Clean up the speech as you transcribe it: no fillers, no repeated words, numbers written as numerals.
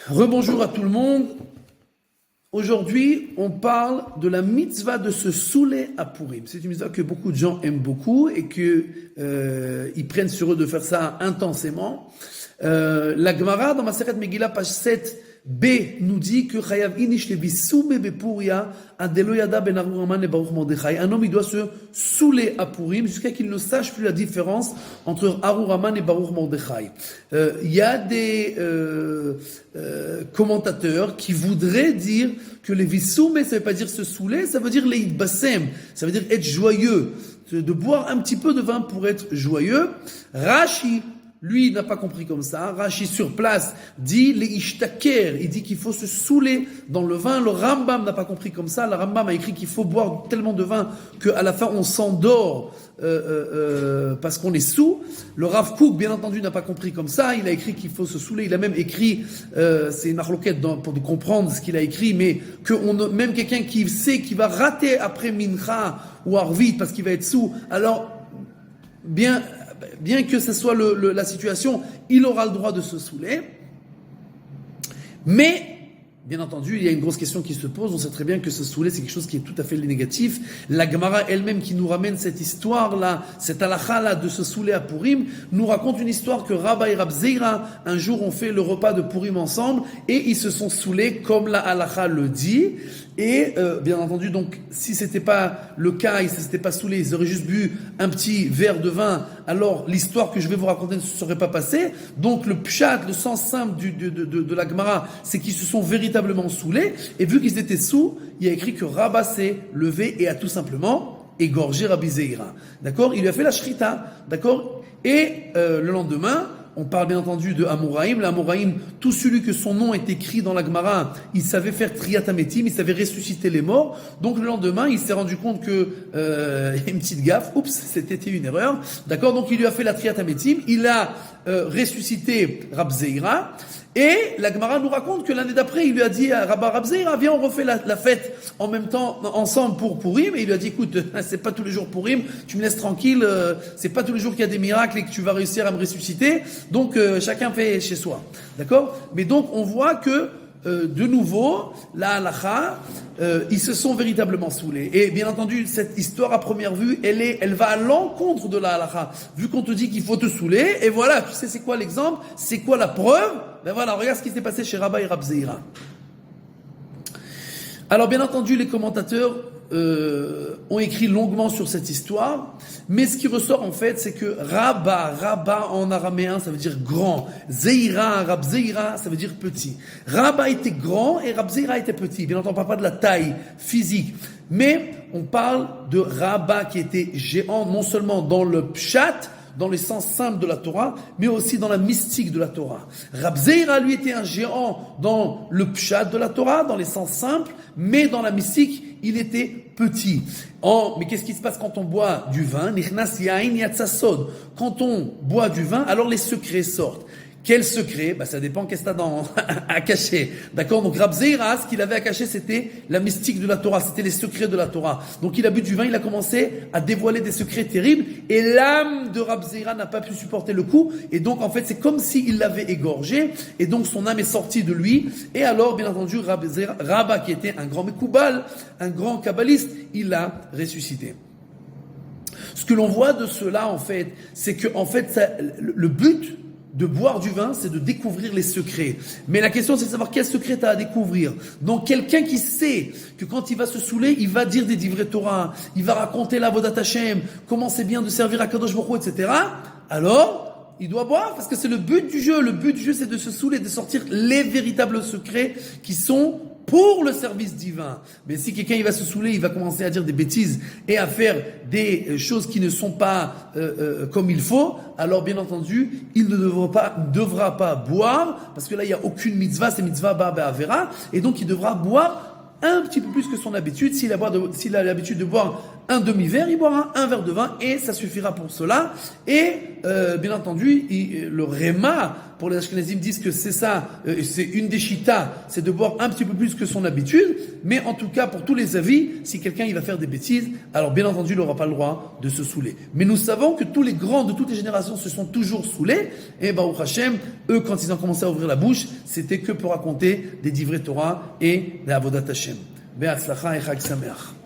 Rebonjour à tout le monde. Aujourd'hui, on parle de la mitzvah de se saouler à Purim. C'est une mitzvah que beaucoup de gens aiment beaucoup et que ils prennent sur eux de faire ça intensément. La Gemara dans Masechet Megillah, page 7, B, nous dit que Chayav inish levi soube bepuria adelo yada ben Aruman et Baruch Mordechai. Un homme, il doit se saouler à Purim jusqu'à qu'il ne sache plus la différence entre Aruman et Baruch Mordechai. Il y a des commentateurs qui voudraient dire que les vissoumé, ça veut pas dire se saouler, ça veut dire les idbasem, ça veut dire être joyeux, de boire un petit peu de vin pour être joyeux. Rashi, lui, il n'a pas compris comme ça. Rashi, sur place, dit les ishtaker. Il dit qu'il faut se saouler dans le vin. Le Rambam n'a pas compris comme ça. Le Rambam a écrit qu'il faut boire tellement de vin qu'à la fin, on s'endort parce qu'on est saoul. Le Rav Kook, bien entendu, n'a pas compris comme ça. Il a écrit qu'il faut se saouler. Il a même écrit, c'est une marloquette pour comprendre ce qu'il a écrit, mais même quelqu'un qui sait qu'il va rater après Mincha ou Arvit parce qu'il va être saoul, alors, bien que ce soit la situation, il aura le droit de se saouler. Mais, bien entendu, il y a une grosse question qui se pose. On sait très bien que se saouler, c'est quelque chose qui est tout à fait négatif. La Gemara elle-même qui nous ramène cette histoire-là, cette halakha-là de se saouler à Purim, nous raconte une histoire que Rabba et Rab Zeira, un jour, ont fait le repas de Purim ensemble et ils se sont saoulés comme la halakha le dit. Et bien entendu, donc, si c'était pas le cas, ils ne s'étaient pas saoulés, ils auraient juste bu un petit verre de vin, alors l'histoire que je vais vous raconter ne se serait pas passée. Donc le pshat, le sens simple de la Gemara, c'est qu'ils se sont véritablement saoulés. Et vu qu'ils étaient saouls, il y a écrit que Rabba s'est levé et a tout simplement égorgé Rabbi Zeira. D'accord? Il lui a fait la shrita. D'accord? Et le lendemain, on parle bien entendu de Amoraïm. L'Amoraïm, tout celui que son nom est écrit dans la Gemara, il savait faire Triatametim, il savait ressusciter les morts. Donc le lendemain, il s'est rendu compte que il y a une petite gaffe. Oups, c'était une erreur. D'accord. Donc il lui a fait la Triatametim. Il a ressuscité Rab Zeira. Et la Gemara nous raconte que l'année d'après, il lui a dit à Rab Zeira, viens, on refait la fête en même temps, ensemble pour Purim. Et il lui a dit, écoute, c'est pas tous les jours Purim, tu me laisses tranquille, c'est pas tous les jours qu'il y a des miracles et que tu vas réussir à me ressusciter. Donc, chacun fait chez soi. D'accord? Mais donc, on voit que, de nouveau, la halakha, ils se sont véritablement saoulés. Et bien entendu, cette histoire à première vue, elle va à l'encontre de la halakha. Vu qu'on te dit qu'il faut te saouler, et voilà, tu sais c'est quoi l'exemple? C'est quoi la preuve? Ben voilà, regarde ce qui s'est passé chez Rabba et Rab Zeira. Alors bien entendu, les commentateurs ont écrit longuement sur cette histoire, mais ce qui ressort en fait, c'est que Rabba en araméen, ça veut dire grand. Zeira, Rab Zeira, ça veut dire petit. Rabba était grand et Rab Zeira était petit. Bien entendu, on ne parle pas de la taille physique, mais on parle de Rabba qui était géant, non seulement dans le pshat, dans les sens simples de la Torah, mais aussi dans la mystique de la Torah. Rab Zeira, lui, était un géant dans le pshat de la Torah, dans les sens simples, mais dans la mystique, il était petit. Mais qu'est-ce qui se passe quand on boit du vin? Nichnas yain yatsasod. Quand on boit du vin, alors les secrets sortent. Quel secret? Ça dépend qu'est-ce que tu as à cacher. D'accord? Donc, Rab Zeira, ce qu'il avait à cacher, c'était la mystique de la Torah. C'était les secrets de la Torah. Donc, il a bu du vin, il a commencé à dévoiler des secrets terribles. Et l'âme de Rab Zeira n'a pas pu supporter le coup. Et donc, en fait, c'est comme s'il l'avait égorgé. Et donc, son âme est sortie de lui. Et alors, bien entendu, Rabba, qui était un grand Mekoubal, un grand kabbaliste, il l'a ressuscité. Ce que l'on voit de cela, en fait, c'est que, en fait, le but de boire du vin, c'est de découvrir les secrets. Mais la question, c'est de savoir quel secret tu as à découvrir. Donc, quelqu'un qui sait que quand il va se saouler, il va dire des divrei Torah, il va raconter la Avodat Hashem, comment c'est bien de servir à Kadosh Baruch Hu, etc. Alors, il doit boire, parce que c'est le but du jeu. Le but du jeu, c'est de se saouler, de sortir les véritables secrets qui sont pour le service divin. Mais si quelqu'un il va se saouler, il va commencer à dire des bêtises et à faire des choses qui ne sont pas comme il faut, alors bien entendu, il ne devra pas boire, parce que là il n'y a aucune mitzvah, c'est mitzvah ba avera, et donc il devra boire un petit peu plus que son habitude. S'il a l'habitude de boire un demi-verre, il boira un verre de vin et ça suffira pour cela. Et bien entendu, le Réma, pour les Ashkenazim, disent que c'est ça, c'est une des chitas, c'est de boire un petit peu plus que son habitude. Mais en tout cas, pour tous les avis, si quelqu'un il va faire des bêtises, alors bien entendu, il n'aura pas le droit de se saouler. Mais nous savons que tous les grands de toutes les générations se sont toujours saoulés. Et Baruch Hashem, eux, quand ils ont commencé à ouvrir la bouche, c'était que pour raconter des divrei Torah et des Avodat Hashem. Be'atzlacha et Chag Sameach.